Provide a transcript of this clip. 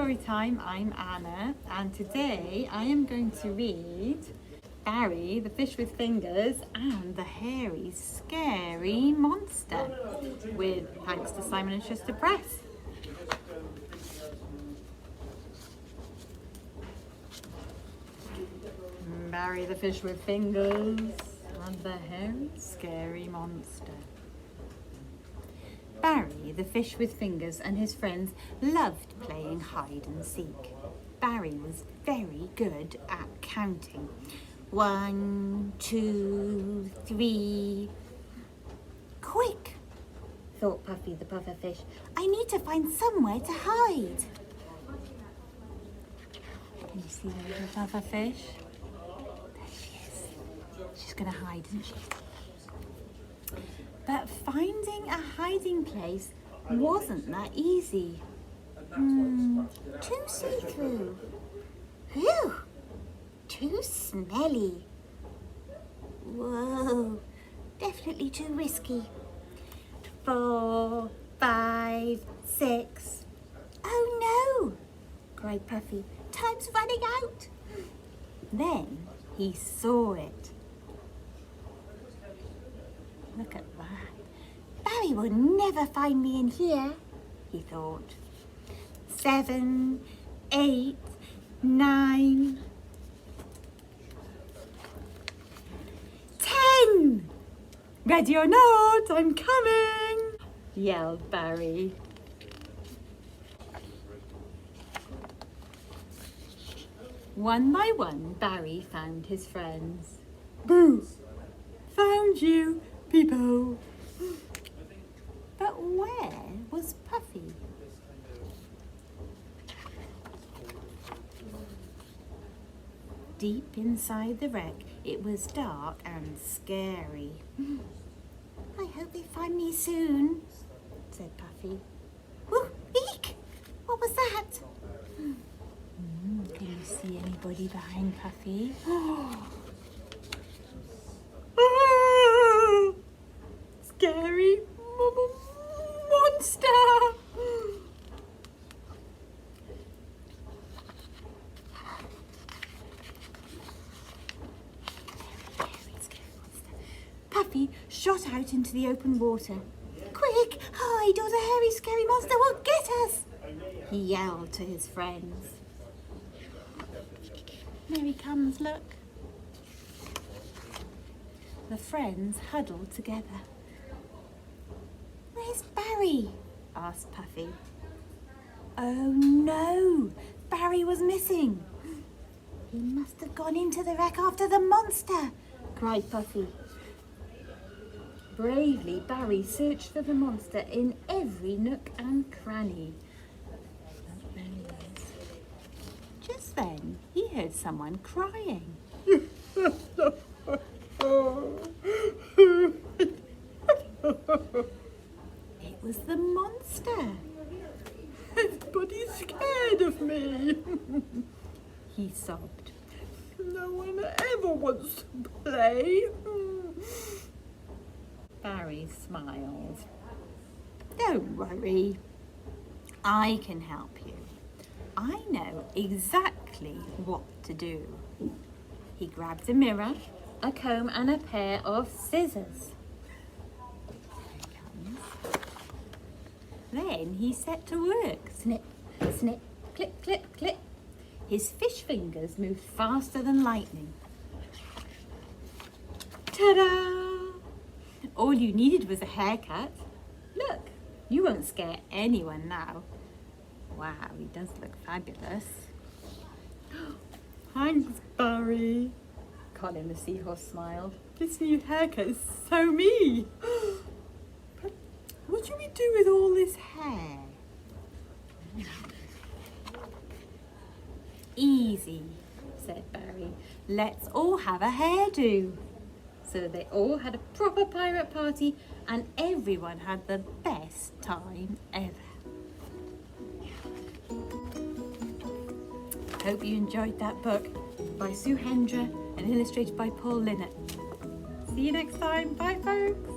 Storytime. I'm Anna, and today I am going to read Barry, the Fish with Fingers, and the Hairy, Scary Monster, with thanks to Simon and Schuster Press. Barry, the Fish with Fingers, and the Hairy, Scary Monster. Barry, the fish with fingers, and his friends loved playing hide and seek. Barry was very good at counting. 1, 2, 3. Quick, thought Puffy the pufferfish. I need to find somewhere to hide. Can you see the little pufferfish? There she is. She's going to hide, isn't she? But finding a hiding place wasn't that easy. Too see-through. Phew! Too smelly. Whoa, definitely too risky. 4, 5, 6. Oh no, cried Puffy. Time's running out. Then he saw it. Look at that. Barry will never find me in here, he thought. 7, 8, 9, 10. Ready or not, I'm coming, yelled Barry. One by one, Barry found his friends. Boo! Found you, Peepo. But where was Puffy? Deep inside the wreck, it was dark and scary. I hope they find me soon, said Puffy. Whoa, eek! What was that? Can you see anybody behind Puffy? Scary monster! Puffy shot out into the open water. Quick, hide or the hairy scary monster will get us! He yelled to his friends. There he comes, look. The friends huddled together. Where's Barry? Asked Puffy. Oh no, Barry was missing. He must have gone into the wreck after the monster, cried Puffy. Bravely, Barry searched for the monster in every nook and cranny. There he is. Just then, he heard someone crying. It was the monster. Everybody's scared of me, he sobbed. No one ever wants to play. Barry smiled. Don't worry, I can help you. I know exactly what to do. He grabbed a mirror, a comb and a pair of scissors. Then he set to work. Snip, snip, clip, clip, clip. His fish fingers moved faster than lightning. Ta-da! All you needed was a haircut. Look, you won't scare anyone now. Wow, he does look fabulous. Thanks, Barry. Colin the seahorse smiled. This new haircut is so me. But what should we do with all this hair? Easy, said Barry. Let's all have a hairdo. So they all had a proper pirate party and everyone had the best time ever. Hope you enjoyed that book by Sue Hendra and illustrated by Paul Linnet. See you next time. Bye, folks.